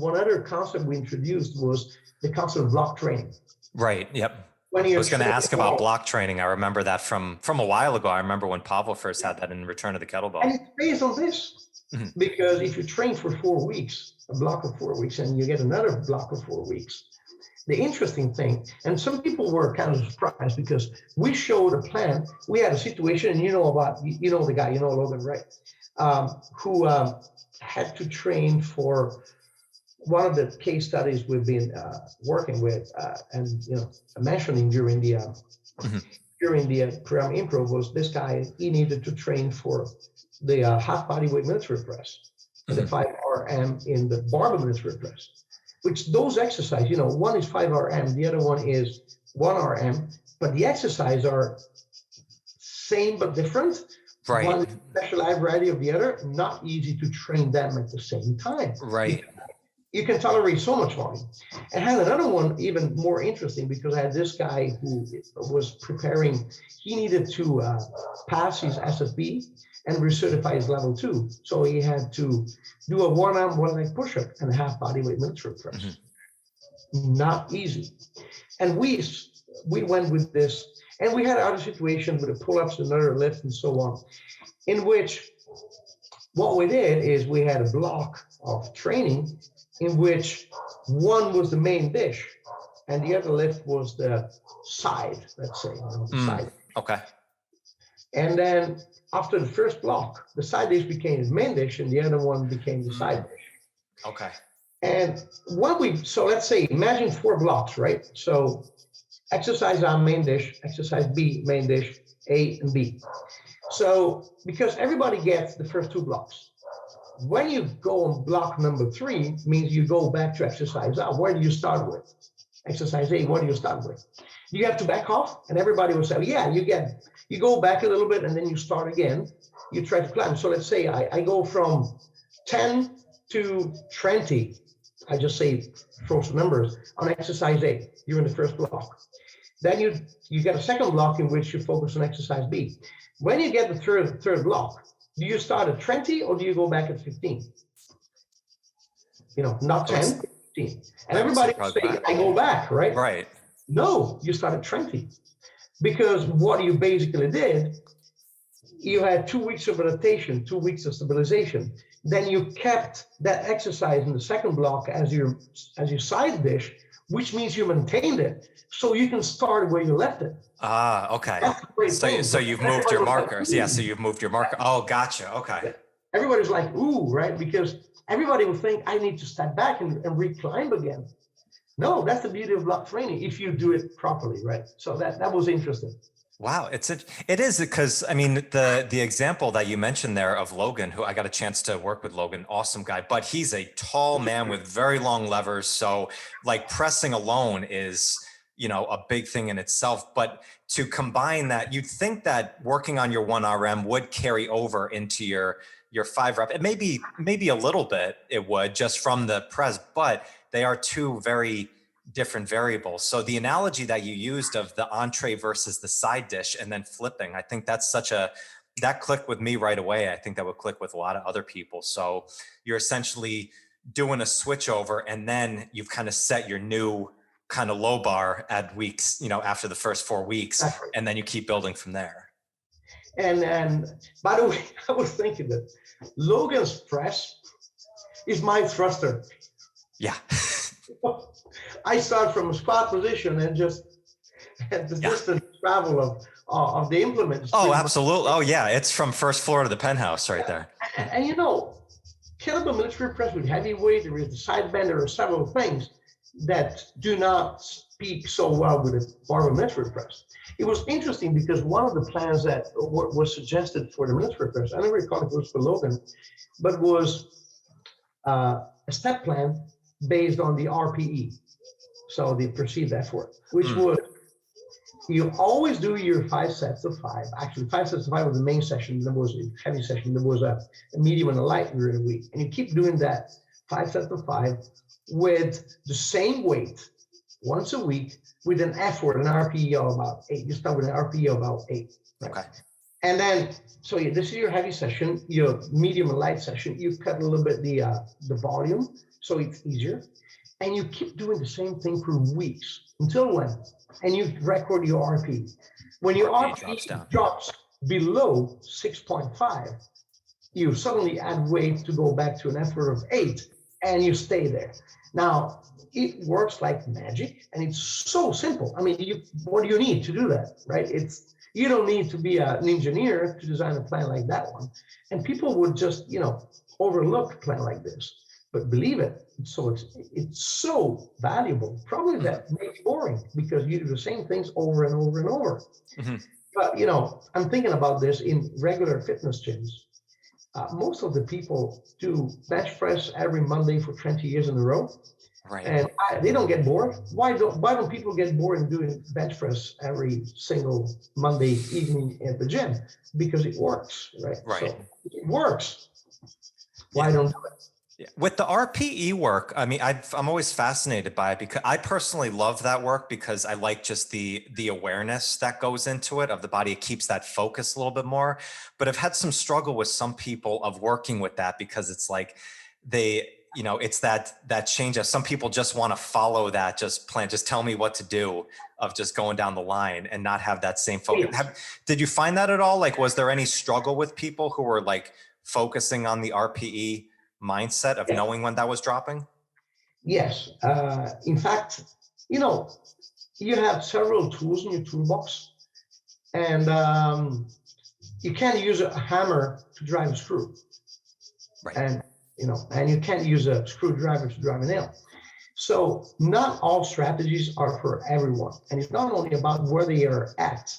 One other concept we introduced was the concept of block training. Right. Yep. I was going to ask about block training. I remember that from a while ago. I remember when Pavel first had that in Return of the Kettlebell. And it's based on this, because if you train for 4 weeks, a block of 4 weeks, and you get another block of 4 weeks, the interesting thing, and some people were kind of surprised because we showed a plan. We had a situation, and the guy, Logan, right? Who had to train for one of the case studies we've been working with and mentioning during the Program Improv was this guy. He needed to train for the half body weight military press, and the 5 RM in the barbell military press. Which those exercises, one is 5 RM, the other one is 1 RM, but the exercises are same but different. Right. One is specialized variety of the other. Not easy to train them at the same time. Right. You can tolerate so much volume. I had another one even more interesting because I had this guy who was preparing. He needed to pass his SFB and recertify his level 2. So he had to do a 1 arm, 1 leg push-up and a half body weight military press. Not easy. And we went with this, and we had other situations with the pull-ups, another lift, and so on, in which what we did is we had a block of training in which one was the main dish and the other lift was the side, let's say, side. Okay. And then after the first block, the side dish became his main dish and the other one became the side dish. Okay. And so let's say, imagine 4 blocks, right? So exercise A, main dish, exercise B, main dish, A and B. So because everybody gets the first 2 blocks, when you go on block number 3, means you go back to exercise A. Where do you start with? Exercise A, what do you start with? You have to back off, and everybody will say, yeah, you go back a little bit, and then you start again. You try to climb. So let's say I go from 10 to 20. I just say, throw some numbers on exercise A. You're in the first block. Then you get a second block in which you focus on exercise B. When you get the third block, do you start at 20 or do you go back at 15? Not 10, 15. And everybody will say, I go back, right? Right. No, you start at 20. Because what you basically did, you had 2 weeks of adaptation, 2 weeks of stabilization. Then you kept that exercise in the second block as your side dish, which means you maintained it. So you can start where you left it. Okay. So you've moved your markers. Yeah, so you've moved your marker. Oh, gotcha. Okay. Everybody's like, ooh, right? Because everybody will think I need to step back and reclimb again. No, that's the beauty of block training if you do it properly, right? So that was interesting. Wow, it is because I mean the example that you mentioned there of Logan, who I got a chance to work with. Logan, awesome guy, but he's a tall man with very long levers. So like pressing alone is a big thing in itself. But to combine that, you'd think that working on your 1 RM would carry over into your 5 rep. It maybe a little bit it would just from the press, but they are 2 very different variables. So the analogy that you used of the entree versus the side dish and then flipping, I think that's that clicked with me right away. I think that would click with a lot of other people. So you're essentially doing a switch over and then you've kind of set your new kind of low bar at weeks, after the first 4 weeks, and then you keep building from there. And by the way, I was thinking that Logan's press is my thruster. Yeah. I start from a squat position and just at the distance travel of the implement. Oh, absolutely. Oh, yeah. It's from first floor to the penthouse right there. And kettlebell military press with heavy weight, there is the side bend, there are several things that do not speak so well with a barbell military press. It was interesting because one of the plans that was suggested for the military press, I never recall if it was for Logan, but was a step plan based on the RPE, so the perceived effort, which was You always do your 5 sets of 5. Actually, 5 sets of 5 was the main session. There was a heavy session. There was a medium and a light during the week. And you keep doing that 5 sets of 5 with the same weight once a week with an effort, an RPE of about 8. You start with an RPE of about 8. Right? Okay. And then, so this is your heavy session, your medium and light session. You cut a little bit the volume so it's easier. And you keep doing the same thing for weeks. Until when? And you record your RPE. When your RPE drops below 6.5, you suddenly add weight to go back to an effort of 8, and you stay there. Now, it works like magic, and it's so simple. I mean, what do you need to do that, right? You don't need to be an engineer to design a plan like that one. And people would just, overlook a plan like this. But believe it, it's so valuable. Probably that makes it boring because you do the same things over and over and over. Mm-hmm. But, I'm thinking about this in regular fitness gyms. Most of the people do bench press every Monday for 20 years in a row. Right. And they don't get bored. Why don't people get bored in doing bench press every single Monday evening at the gym? Because it works, right? Right. So it works. Why don't do it? With the RPE work, I mean, I'm always fascinated by it because I personally love that work because I like just the awareness that goes into it of the body. It keeps that focus a little bit more. But I've had some struggle with some people of working with that because it's like it's that change. Some people just want to follow that, just tell me what to do of just going down the line and not have that same focus. Did you find that at all? Like, was there any struggle with people who were like focusing on the RPE mindset of knowing when that was dropping? Yes. In fact, you have several tools in your toolbox, and you can't use a hammer to drive a screw. Right. And you can't use a screwdriver to drive a nail. So not all strategies are for everyone. And it's not only about where they are at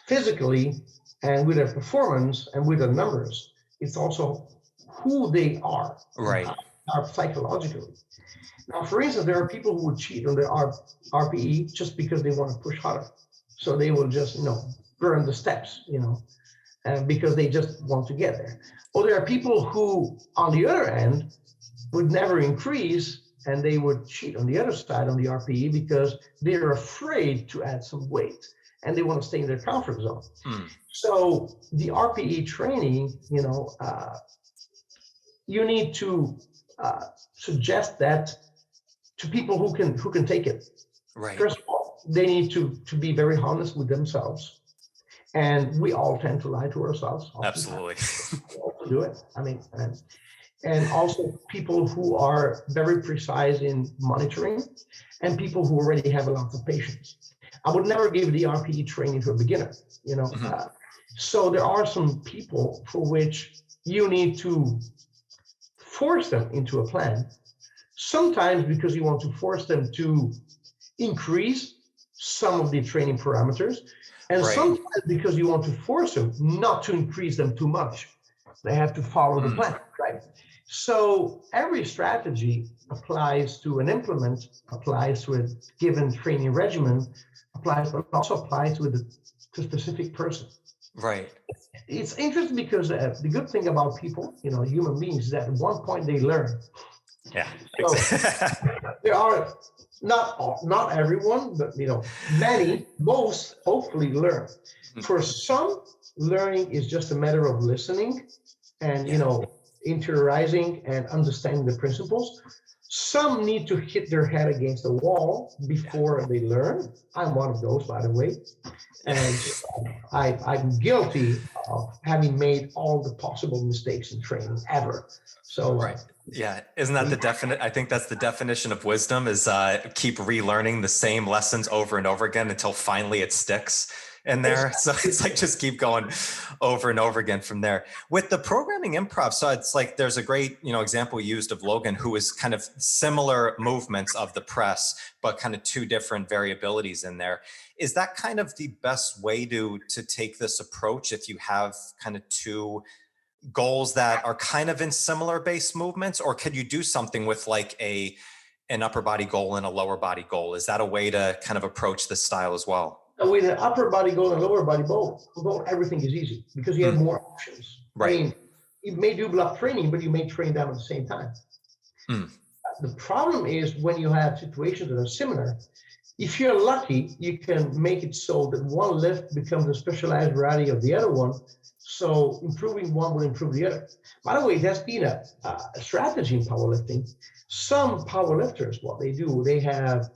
physically and with their performance and with their numbers, it's also who they are, right? Are psychologically. Now, for instance, there are people who would cheat on their RPE just because they want to push harder. So they will just, burn the steps, and because they just want to get there. Or there are people who, on the other end, would never increase, and they would cheat on the other side on the RPE because they're afraid to add some weight, and they want to stay in their comfort zone. So the RPE training, you need to suggest that to people who can take it. Right. First of all, they need to be very honest with themselves, and we all tend to lie to ourselves. Absolutely. We all do it. I mean, and also people who are very precise in monitoring, and people who already have a lot of patience. I would never give the RPE training to a beginner. Mm-hmm. So there are some people for which you need to force them into a plan, sometimes because you want to force them to increase some of the training parameters, and sometimes because you want to force them not to increase them too much. They have to follow the plan, right? So every strategy applies to an implement, applies to a given training regimen, but also applies to a specific person. Right. It's interesting because the good thing about people, human beings, is that at one point they learn. Yeah. So there are not everyone, but many, most hopefully learn. For some, learning is just a matter of listening and interiorizing and understanding the principles. Some need to hit their head against the wall before they learn. I'm one of those, by the way. And I'm guilty of having made all the possible mistakes in training ever. So, yeah, isn't that the definite? I think that's the definition of wisdom is keep relearning the same lessons over and over again until finally it sticks in there. So it's like just keep going over and over again from there. With the programming improv, so it's like there's a great example used of Logan, who is kind of similar movements of the press, but kind of two different variabilities in there. Is that kind of the best way to take this approach if you have kind of two goals that are kind of in similar base movements, or could you do something with like an upper body goal and a lower body goal? Is that a way to kind of approach this style as well? with an upper body goal and lower body goal, everything is easy because you have more options. Right. I mean, you may do block training, but you may train them at the same time. The problem is when you have situations that are similar, if you're lucky, you can make it so that one lift becomes a specialized variety of the other one. So improving one will improve the other. By the way, that's been a strategy in powerlifting. Some powerlifters, what they do, they have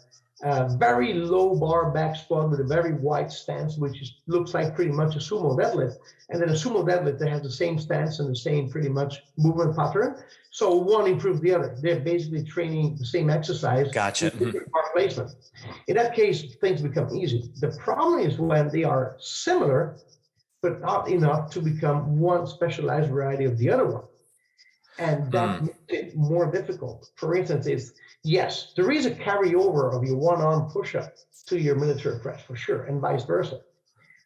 a very low bar back squat with a very wide stance, which looks like pretty much a sumo deadlift. And then a sumo deadlift, they have the same stance and the same pretty much movement pattern. So one improves the other. They're basically training the same exercise. Gotcha. With different bar placement. In that case, things become easy. The problem is when they are similar, but not enough to become one specialized variety of the other one. And that makes it more difficult. For instance, yes, there is a carryover of your one-arm push-up to your military press for sure, and vice versa.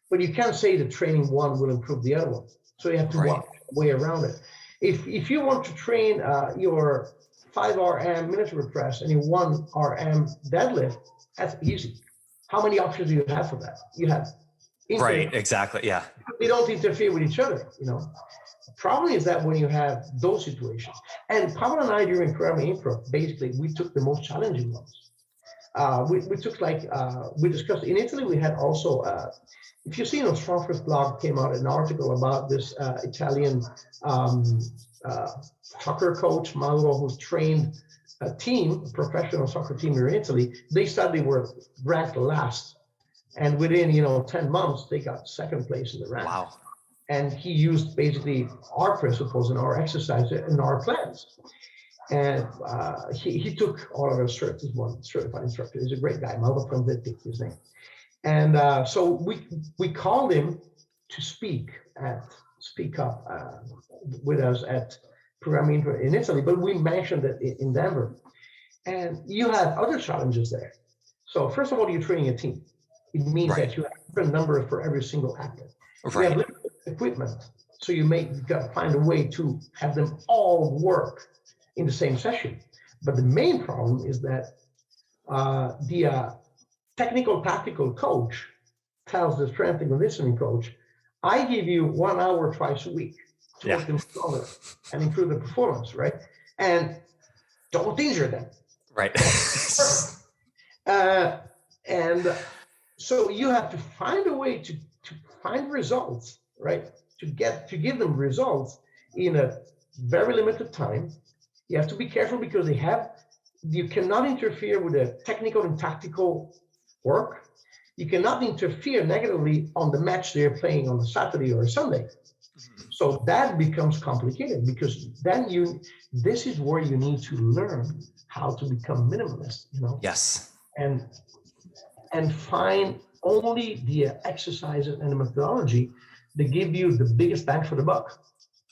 But you can't say that training one will improve the other one. So you have to walk a way around it. If you want to train your 5RM military press and your 1RM deadlift, that's easy. How many options do you have for that? You have right, exactly, yeah. They don't interfere with each other, you know. The problem is that when you have those situations, and Pavel and I during Program Improv, basically we took the most challenging ones. We took we discussed in Italy. We had also, if you see on StrongFirst blog, came out an article about this Italian soccer coach Mauro, who trained a professional soccer team here in Italy. They said they were ranked last, and within 10 months they got second place in the rank. Wow. And he used basically our principles and our exercise and our plans. And he took all of our certs. He's one certified instructor. He's a great guy. Mauro from his name. And so we called him to speak up with us at Program Improv in Italy, but we mentioned it in Denver. And you have other challenges there. So first of all, you're training a team. It means that you have a different number for every single athlete. You have limited equipment, so you got to find a way to have them all work in the same session. But the main problem is that the technical tactical coach tells the strength and conditioning coach, I give you 1 hour twice a week to make them stronger and improve the performance, right? And don't injure them. Right. And so you have to find a way to find results, right? To give them results in a very limited time. You have to be careful because you cannot interfere with the technical and tactical work. You cannot interfere negatively on the match they're playing on a Saturday or a Sunday. So that becomes complicated because then this is where you need to learn how to become minimalist, Yes. And find only the exercises and the methodology that give you the biggest bang for the buck.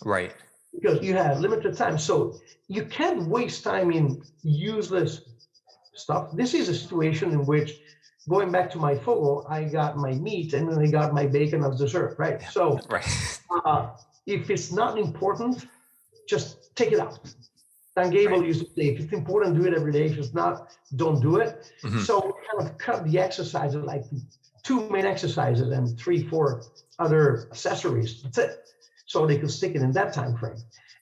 Right. Because you have limited time. So you can't waste time in useless stuff. This is a situation in which, going back to my photo, I got my meat and then I got my bacon as dessert, right? So if it's not important, just take it out. Dan Gable used to say, if it's important, do it every day. If it's not, don't do it. So we kind of cut the exercises, like 2 main exercises and 3-4 other accessories. That's it. So they could stick it in that time frame.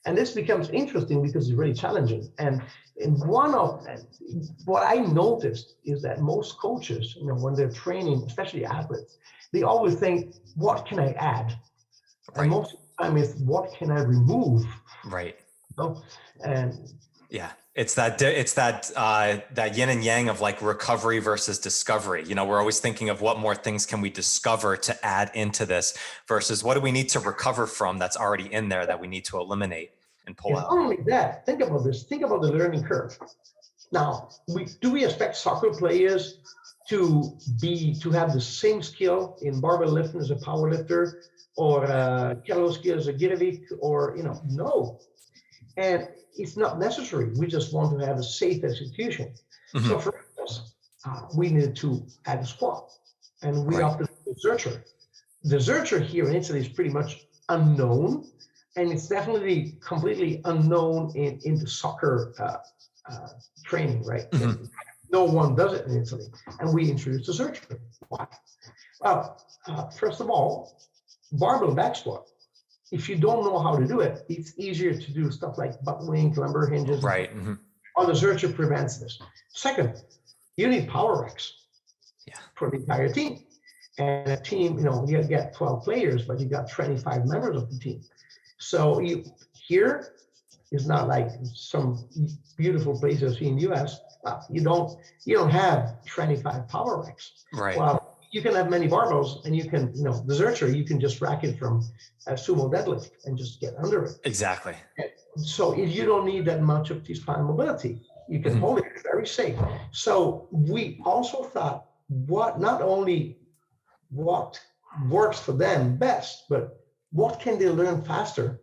And this becomes interesting because it's really challenging. And what I noticed is that most coaches, when they're training, especially athletes, they always think, what can I add? And most of the time is, what can I remove? Right. And yeah, it's that yin and yang of like recovery versus discovery. We're always thinking of what more things can we discover to add into this versus what do we need to recover from that's already in there that we need to eliminate and pull out. Not only that, think about this. Think about the learning curve. Now, do we expect soccer players to have the same skill in barbell lifting as a power lifter or kettlebell skill as a Girevic or no. And it's not necessary. We just want to have a safe execution. So for instance, we needed to add a squat, and we opted for the Zercher. The Zercher here in Italy is pretty much unknown, and it's definitely completely unknown in the soccer training, right? No one does it in Italy. And we introduced the searcher. Why? Well, first of all, barbell back squat. If you don't know how to do it, it's easier to do stuff like butt wing, lumbar hinges. Right. On the searcher prevents this. Second, you need power racks for the entire team. And a team, you get 12 players, but you got 25 members of the team. So here is not like some beautiful places in the US. You don't have 25 power racks. Right. Well, you can have many barbells, and you can, the searcher, you can just rack it from a sumo deadlift and just get under it. Exactly. So if you don't need that much of the spine mobility, you can hold it very safe. So we also thought not only what works for them best, but what can they learn faster,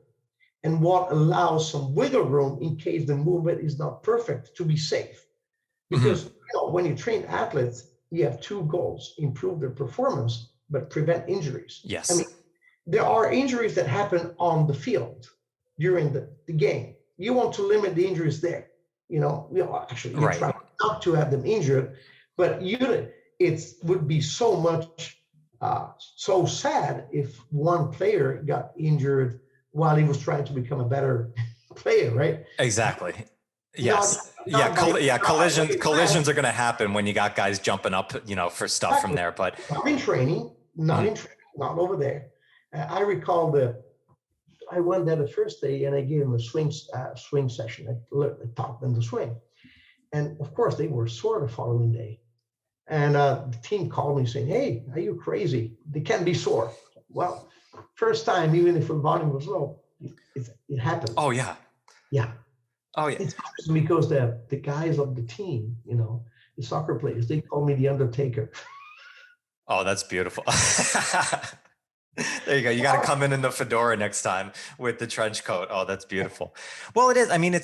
and what allows some wiggle room in case the movement is not perfect to be safe. Because when you train athletes, you have two goals: improve their performance, but prevent injuries. Yes. I mean, there are injuries that happen on the field during the game. You want to limit the injuries there. Actually, you try not to have them injured, but it would be so much, so sad if one player got injured while he was trying to become a better player, right? Exactly. Yes. Collisions are going to happen when you got guys jumping up, for stuff from there. But not in training, not over there. I recall I went there the first day, and I gave them a swing session. I taught them to swing, and of course they were sore the following day. And the team called me saying, "Hey, are you crazy? They can't be sore." Well, first time, even if the volume was low, it happened. Oh yeah. Yeah. Oh yeah. It's because the guys of the team, the soccer players, they call me the Undertaker. Oh, that's beautiful. There you go. You got to come in the fedora next time with the trench coat. Oh, that's beautiful. Well, it is. I mean,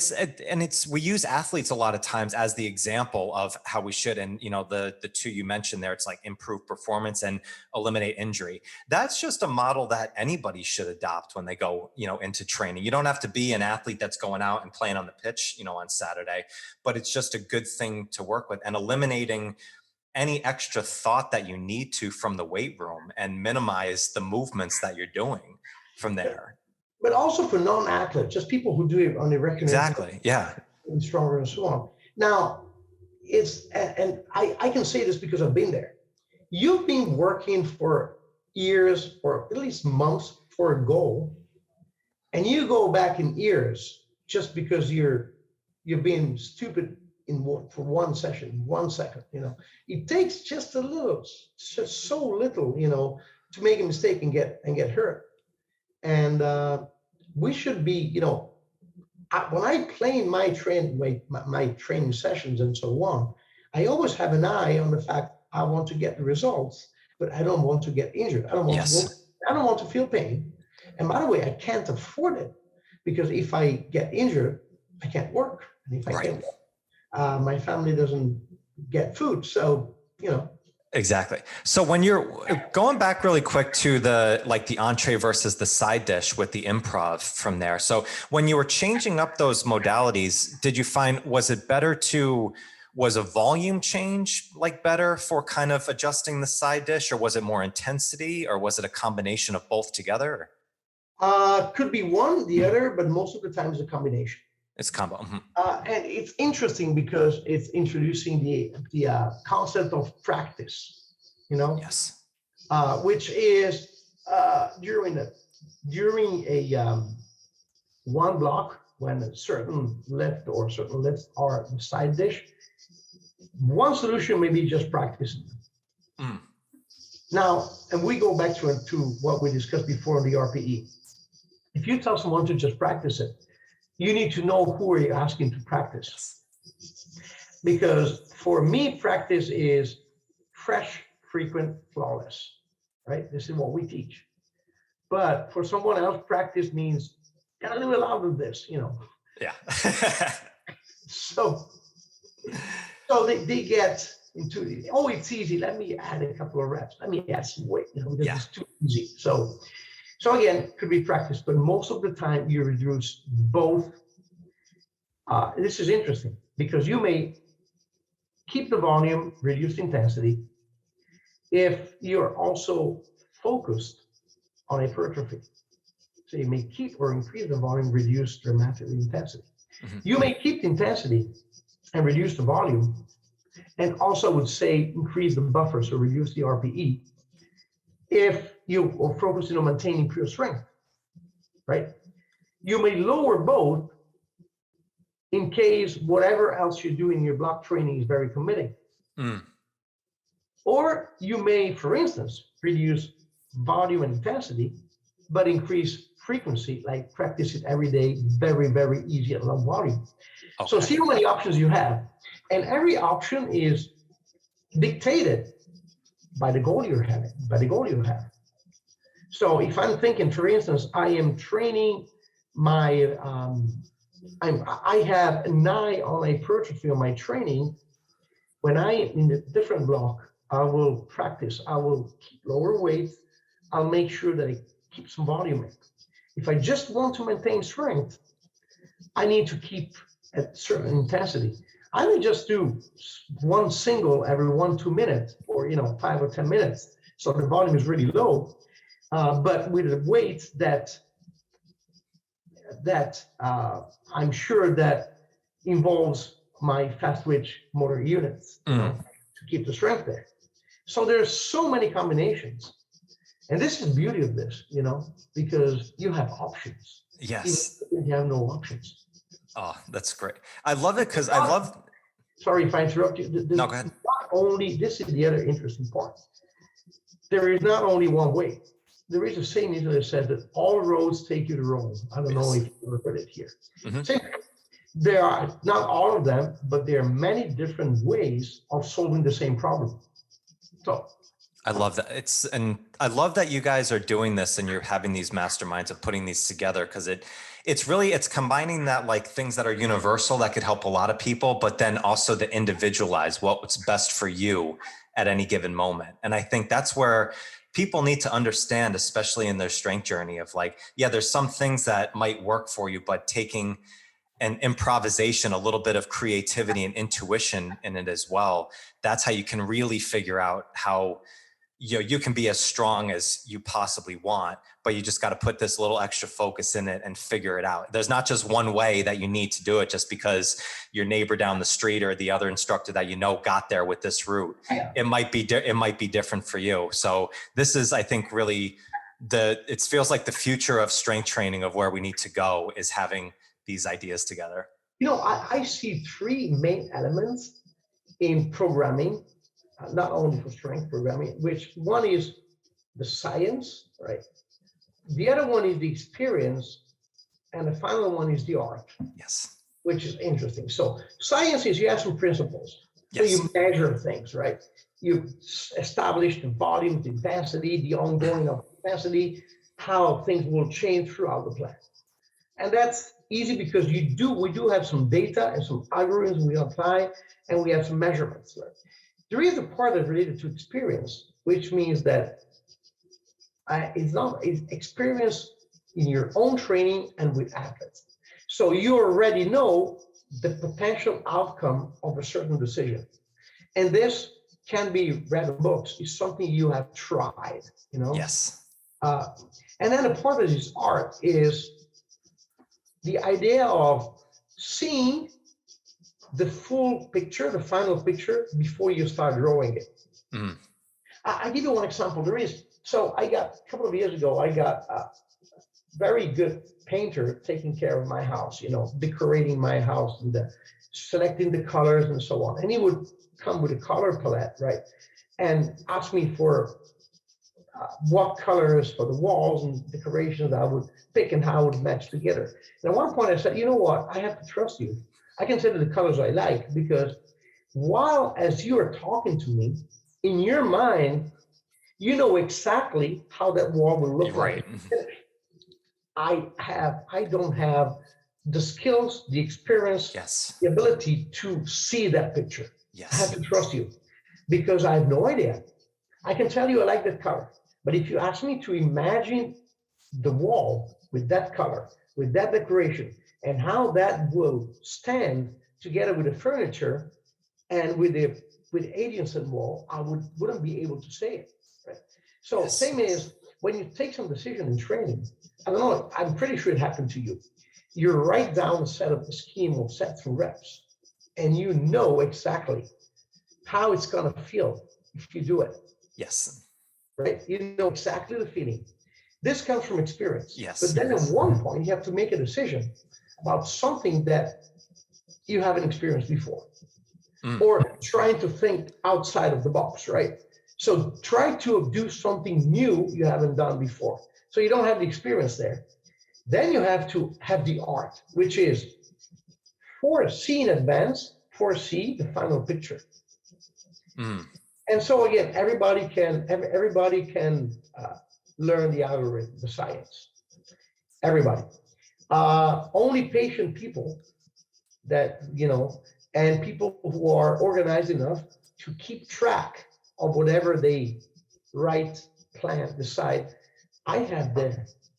we use athletes a lot of times as the example of how we should. And, the two you mentioned there, it's like improve performance and eliminate injury. That's just a model that anybody should adopt when they go, into training. You don't have to be an athlete that's going out and playing on the pitch, on Saturday, but it's just a good thing to work with, and eliminating any extra thought that you need to from the weight room, and minimize the movements that you're doing from there. But also for non-athletes, just people who do it on a regular Exactly. Yeah. And stronger and so on. Now, and I can say this because I've been there. You've been working for years, or at least months, for a goal, and you go back in years just because you're being stupid for one session, 1 second. It takes just so little, to make a mistake and get hurt. And we should be, when I plan my training sessions and so on, I always have an eye on the fact I want to get the results, but I don't want to get injured. I don't want to feel pain. And by the way, I can't afford it, because if I get injured, I can't work. And if I can't work, my family doesn't get food. So, Exactly. So when you're going back really quick to the entree versus the side dish with the improv from there. So when you were changing up those modalities, did you find, was a volume change better for kind of adjusting the side dish, or was it more intensity, or was it a combination of both together? Could be one, the other, but most of the time it's a combination. It's combo. And it's interesting because it's introducing the concept of practice, Yes. Which is during a one block, when a certain lift or certain lifts are the side dish, one solution may be just practicing. Now, and we go back to what we discussed before in the RPE. If you tell someone to just practice it, you need to know who are you asking to practice. Because for me, practice is fresh, frequent, flawless, right? This is what we teach. But for someone else, practice means got a little out of this, Yeah. So they get into, it's easy. Let me add a couple of reps. Let me add some weight, because it's too easy. So again, could be practice, but most of the time you reduce both. This is interesting because you may keep the volume, reduce the intensity. If you're also focused on hypertrophy, so you may keep or increase the volume, reduce dramatically the intensity. You may keep the intensity and reduce the volume, and also would say increase the buffer, so reduce the RPE, if you are focusing on maintaining pure strength, right? You may lower both in case whatever else you do in your block training is very committing. Or you may, for instance, reduce volume and intensity, but increase frequency, like practice it every day, very, very easy at low volume. Okay. So see how many options you have. And every option is dictated by the goal you're having, by the goal you have. So if I'm thinking, for instance, I am training my, I have an eye on hypertrophy on my training. When I am in a different block, I will practice, I will keep lower weights, I'll make sure that I keep some volume in. If I just want to maintain strength, I need to keep at certain intensity. I may just do one single every 1-2 minutes, or 5 or 10 minutes. So the volume is really low, but with the weights that I'm sure that involves my fast twitch motor units to keep the strength there. So there's so many combinations. And this is the beauty of this, because you have options. Yes. Even if you have no options. Oh, that's great. I love it because I love. Sorry if I interrupt you. No, go ahead. This is the other interesting part. There is not only one way. There is a saying that says that all roads take you to Rome. I don't know if you ever heard it here. There are not all of them, but there are many different ways of solving the same problem. So I love that. And I love that you guys are doing this and you're having these masterminds of putting these together, because it's combining that, like, things that are universal that could help a lot of people, but then also to individualize what's best for you at any given moment. And I think that's where people need to understand, especially in their strength journey, of like, yeah, there's some things that might work for you, but taking an improvisation, a little bit of creativity and intuition in it as well. That's how you can really figure out how you can be as strong as you possibly want, but you just got to put this little extra focus in it and figure it out. There's not just one way that you need to do it just because your neighbor down the street or the other instructor that got there with this route. Yeah. It might be different for you. So this is, I think, really it feels like the future of strength training, of where we need to go, is having these ideas together. I see three main elements in programming, not only for strength programming, which one is the science, right? The other one is the experience, and the final one is the art. Yes. Which is interesting. So science is, you have some principles. Yes. So you measure things, right? You establish the volume, the intensity, the ongoing of capacity, how things will change throughout the plan. And that's easy because we do have some data and some algorithms we apply, and we have some measurements, right? There is a part that's related to experience, which means that it's experience in your own training and with athletes. So you already know the potential outcome of a certain decision. And this can be read in books. It's something you have tried, Yes. And then a part of this art is the idea of seeing the full picture, the final picture, before you start drawing it. I'll give you one example. A couple of years ago, I got a very good painter taking care of my house, decorating my house and selecting the colors and so on. And he would come with a color palette, right? And ask me for what colors for the walls and decorations I would pick and how it would match together. And at one point I said, you know what? I have to trust you. I can say the colors I like, because as you are talking to me, in your mind, you know exactly how that wall will look like. I don't have the skills, the experience, yes, the ability to see that picture. Yes. I have to trust you, because I have no idea. I can tell you I like that color, but if you ask me to imagine the wall with that color, with that decoration, and how that will stand together with the furniture And with agents involved, I wouldn't be able to say it. Right? So same is when you take some decision in training, I don't know, I'm pretty sure it happened to you. You write down a scheme of sets and reps, and you know exactly how it's going to feel if you do it. Yes. Right? You know exactly the feeling. This comes from experience. Yes. But then at one point, you have to make a decision about something that you haven't experienced before, or trying to think outside of the box, right? So try to do something new you haven't done before. So you don't have the experience there. Then you have to have the art, which is foresee in advance, foresee the final picture. And so again, everybody can learn the algorithm, the science. Everybody. Only patient people that, and people who are organized enough to keep track of whatever they write, plan, decide. I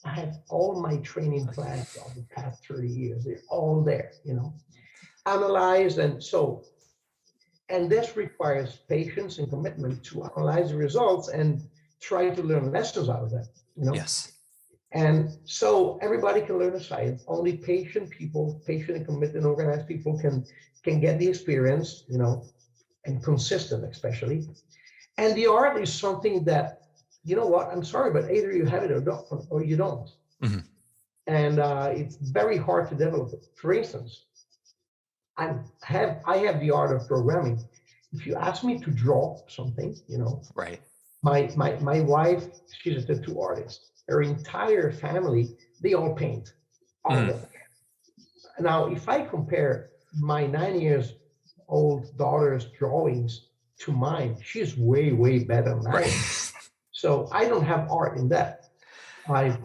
have all my training plans of the past 30 years. They're all there, analyzed. And this requires patience and commitment to analyze the results and try to learn lessons out of that, Yes. And so everybody can learn the science. Only patient and committed, organized people can get the experience, and consistent especially. And the art is something that, I'm sorry, but either you have it or you don't. And it's very hard to develop it. For instance, I have the art of programming. If you ask me to draw something, Right. My wife, she's a tattoo artist. Her entire family, they all paint. All of them. Now, if I compare my 9-year-old daughter's drawings to mine, she's way, way better than I am. So I don't have art in that.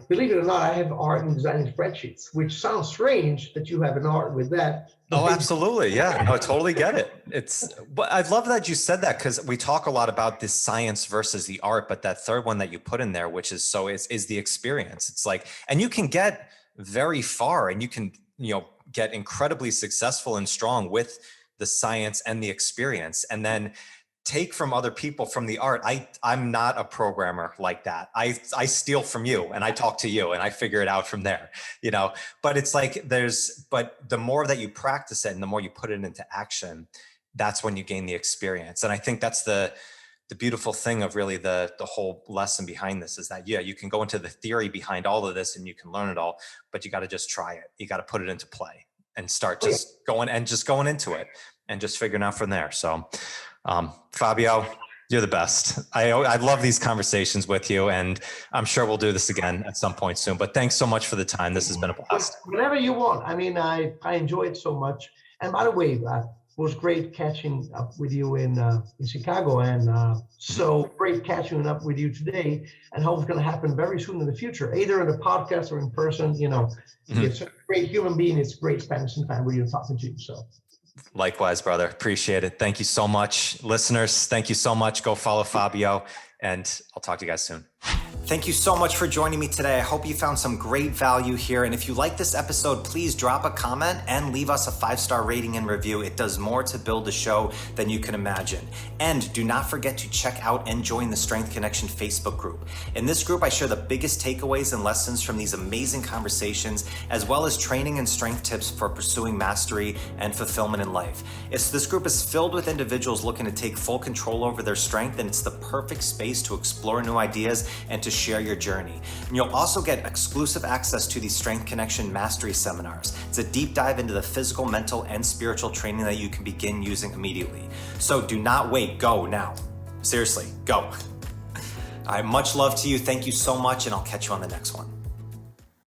Believe it or not, I have art in designing spreadsheets, which sounds strange that you have an art with that. Oh, absolutely. Yeah, no, I totally get it. But I love that you said that, because we talk a lot about this science versus the art, but that third one that you put in there, which is is the experience. It's like, and you can get very far, and you can, get incredibly successful and strong with the science and the experience, and then take from other people from the art. I'm not a programmer like that. I steal from you, and I talk to you, and I figure it out from there, but it's like but the more that you practice it and the more you put it into action, that's when you gain the experience. And I think that's the beautiful thing of really the whole lesson behind this, is that, you can go into the theory behind all of this and you can learn it all, but you got to just try it. You got to put it into play and start going into it and just figuring out from there. So, Fabio, you're the best. I love these conversations with you, and I'm sure we'll do this again at some point soon, but thanks so much for the time. This has been a blast. Whenever you want. I mean, I enjoy it so much. And by the way, it was great catching up with you in Chicago, and so great catching up with you today, and hope it's going to happen very soon in the future, either in a podcast or in person. It's a great human being. It's great spending some time with you and talking to you. So. Likewise, brother. Appreciate it. Thank you so much. Listeners, thank you so much. Go follow Fabio, and I'll talk to you guys soon. Thank you so much for joining me today. I hope you found some great value here. And if you like this episode, please drop a comment and leave us a 5-star rating and review. It does more to build the show than you can imagine. And do not forget to check out and join the Strength Connection Facebook group. In this group, I share the biggest takeaways and lessons from these amazing conversations, as well as training and strength tips for pursuing mastery and fulfillment in life. This group is filled with individuals looking to take full control over their strength, and it's the perfect space to explore new ideas and to share your journey. And you'll also get exclusive access to these Strength Connection Mastery seminars. It's a deep dive into the physical, mental, and spiritual training that you can begin using immediately. So do not wait, go now. Seriously, go. All right, much love to you. Thank you so much, and I'll catch you on the next one.